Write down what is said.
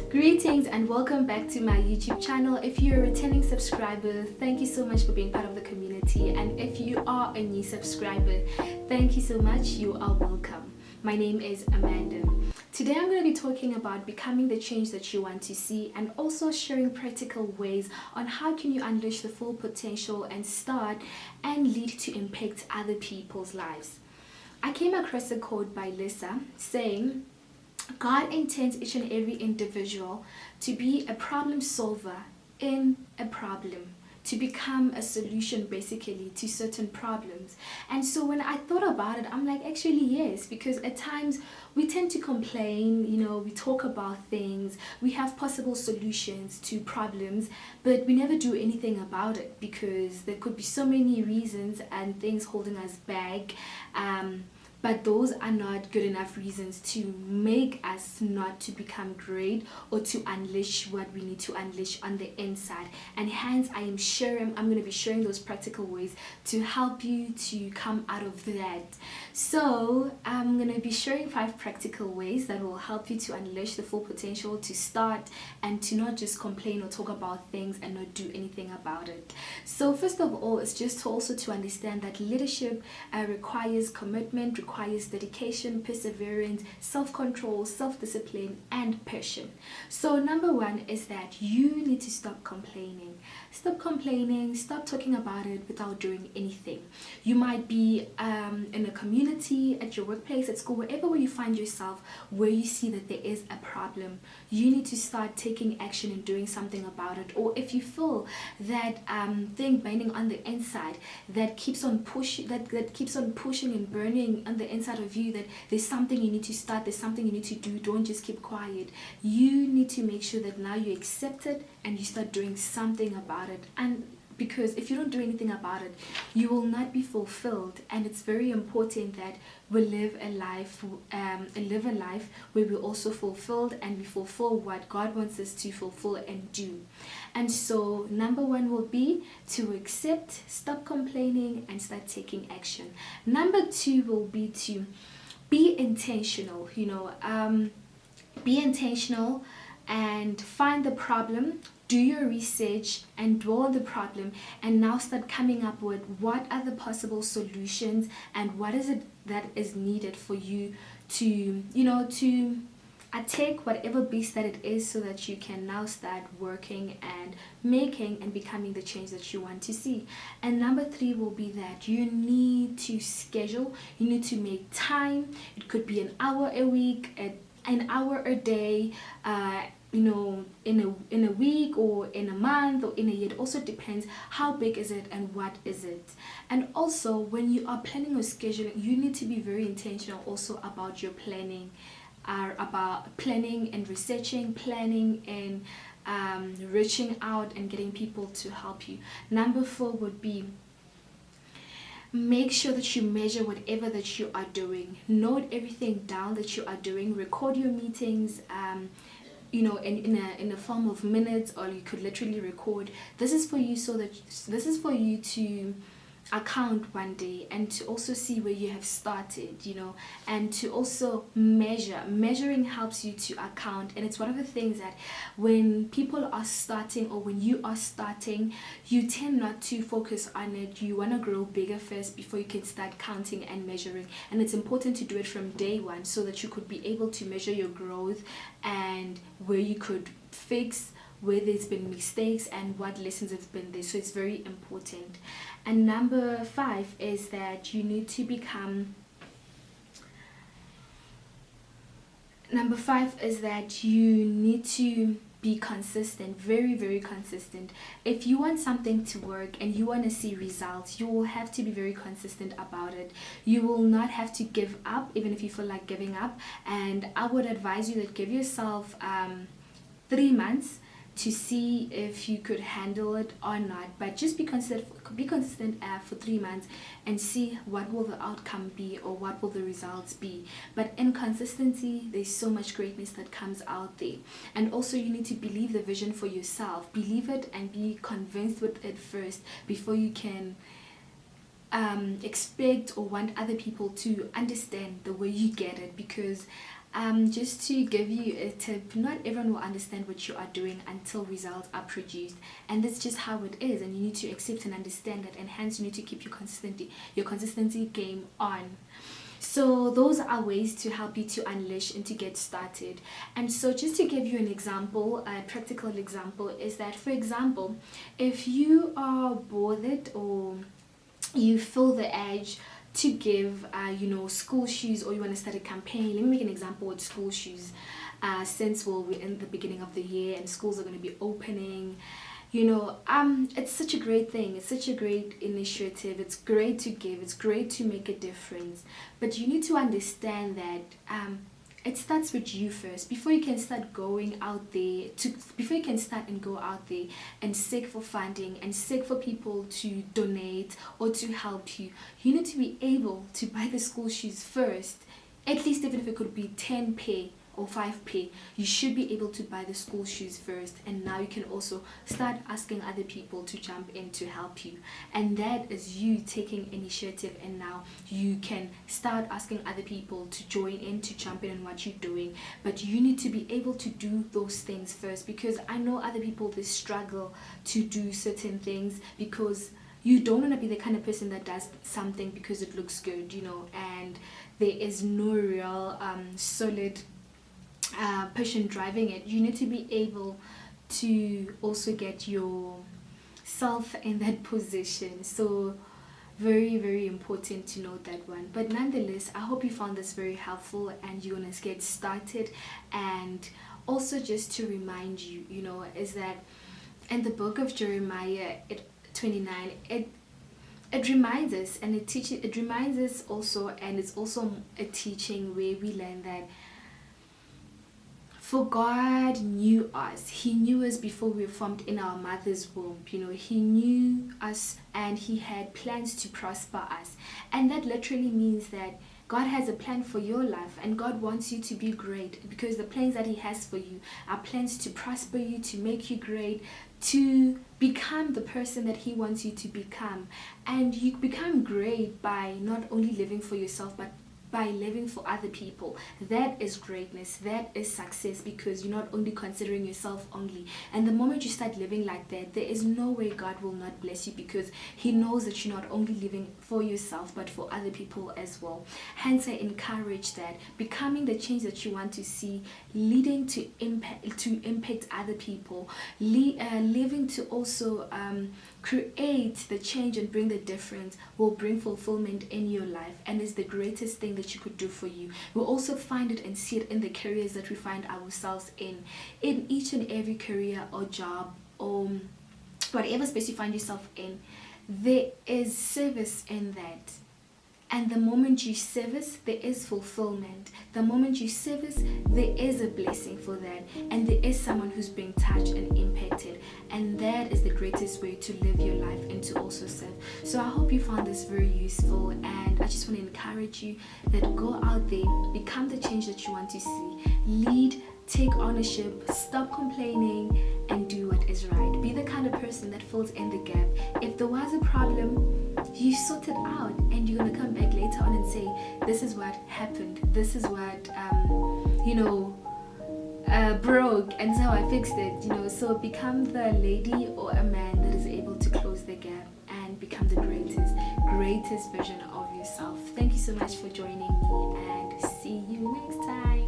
Greetings and welcome back to my YouTube channel. If you're a returning subscriber, thank you so much for being part of the community, and if you are a new subscriber, thank you so much. You are welcome. My name is Amanda. Today I'm going to be talking about becoming the change that you want to see, and also sharing practical ways on how can you unleash the full potential and start and lead to impact other people's lives. I came across a quote by Lisa saying, God intends each and every individual to be a problem solver in a problem, to become a solution basically to certain problems. And so when I thought about it, I'm like, actually yes, because at times we tend to complain, we talk about things, we have possible solutions to problems, but we never do anything about it because there could be so many reasons and things holding us back. But those are not good enough reasons to make us not to become great or to unleash what we need to unleash on the inside. And hence, I'm going to be sharing those practical ways to help you to come out of that. So I'm going to be sharing 5 practical ways that will help you to unleash the full potential, to start and to not just complain or talk about things and not do anything about it. So first of all, it's just also to understand that leadership requires commitment, requires dedication, perseverance, self-control, self-discipline, and passion. So number 1 is that you need to stop complaining. Stop complaining, stop talking about it without doing anything. You might be in a community, at your workplace, at school, wherever you find yourself, where you see that there is a problem. You need to start taking action and doing something about it. Or if you feel that thing burning on the inside that keeps on pushing, that keeps on pushing and burning on the inside of you, that there's something you need to start, there's something you need to do, don't just keep quiet. You need to make sure that now you accept it and you start doing something about it. And because if you don't do anything about it, you will not be fulfilled. And it's very important that we live a life where we're also fulfilled and we fulfill what God wants us to fulfill and do. And so number 1 will be to accept, stop complaining, and start taking action. Number 2 will be to be intentional. Be intentional and find the problem, do your research and dwell on the problem, and now start coming up with what are the possible solutions and what is it that is needed for you to attack whatever beast that it is, so that you can now start working and making and becoming the change that you want to see. And number 3 will be that you need to schedule, you need to make time. It could be an hour a week, an hour a day, in a week or in a month or in a year. It also depends how big is it and what is it. And also when you are planning or scheduling, you need to be very intentional also about your planning, about planning and researching, planning and reaching out and getting people to help you. Number 4 would be, make sure that you measure whatever that you are doing. Note everything down that you are doing. Record your meetings, in a form of minutes, or you could literally record. This is for you to account one day and to also see where you have started, and to also measuring helps you to account. And it's one of the things that when people are starting, or when you are starting, you tend not to focus on it. You want to grow bigger first before you can start counting and measuring. And it's important to do it from day 1 so that you could be able to measure your growth and where you could fix, where there's been mistakes and what lessons have been there. So it's very important. And number 5 is that you need to become be consistent, very, very consistent. If you want something to work and you want to see results, you will have to be very consistent about it. You will not have to give up, even if you feel like giving up. And I would advise you that give yourself 3 months to see if you could handle it or not, but just be consistent for 3 months and see what will the outcome be or what will the results be. But in consistency, there's so much greatness that comes out there. And also you need to believe the vision for yourself. Believe it and be convinced with it first before you can expect or want other people to understand the way you get it, because Just to give you a tip, not everyone will understand what you are doing until results are produced, and that's just how it is. And you need to accept and understand that, and hence you need to keep your consistency game on. So those are ways to help you to unleash and to get started. And so just to give you an example, a practical example, is that, for example, if you are bothered or you feel the urge to give school shoes, or you want to start a campaign. Let me make an example with school shoes, since we're in the beginning of the year and schools are going to be opening. It's such a great thing, it's such a great initiative, it's great to give, it's great to make a difference, but you need to understand that it starts with you first. Before you can start going out there before you can start and go out there and seek for funding and seek for people to donate or to help you, you need to be able to buy the school shoes first. At least, even if it could be 10 pay or 5 pay, you should be able to buy the school shoes first, and now you can also start asking other people to jump in to help you. And that is you taking initiative, and now you can start asking other people to join in, to jump in on what you're doing. But you need to be able to do those things first, because I know other people, they struggle to do certain things because you don't want to be the kind of person that does something because it looks good, and there is no real solid passion driving it. You need to be able to also get yourself in that position. So very, very important to note that one. But nonetheless, I hope you found this very helpful and you're gonna get started. And also, just to remind you, is that in the book of Jeremiah 29, it reminds us, and it reminds us also, and it's also a teaching where we learn that for God knew us. He knew us before we were formed in our mother's womb. He knew us and he had plans to prosper us. And that literally means that God has a plan for your life, and God wants you to be great, because the plans that he has for you are plans to prosper you, to make you great, to become the person that he wants you to become. And you become great by not only living for yourself, but by living for other people. That is greatness, that is success, because you're not only considering yourself only. And the moment you start living like that, there is no way God will not bless you, because he knows that you're not only living for yourself but for other people as well. Hence, I encourage that, becoming the change that you want to see, leading to impact other people, living to also create the change and bring the difference, will bring fulfillment in your life, and is the greatest thing that you could do for you. We'll also find it and see it in the careers that we find ourselves in each and every career or job or whatever space you find yourself in. There is service in that. And the moment you service, there is fulfillment. The moment you service, there is a blessing for that. And there is someone who's being touched and impacted. And that is the greatest way to live your life and to also serve. So I hope you found this very useful. And I just want to encourage you that go out there, become the change that you want to see. Lead, take ownership, stop complaining, and do what is right. Be the kind of person that fills in the gap. If there was a problem, you sort it out, and you're gonna come back later on and say, this is what happened, this is what broke, and so I fixed it. So become the lady or a man that is able to close the gap and become the greatest version of yourself. Thank you so much for joining me, and see you next time.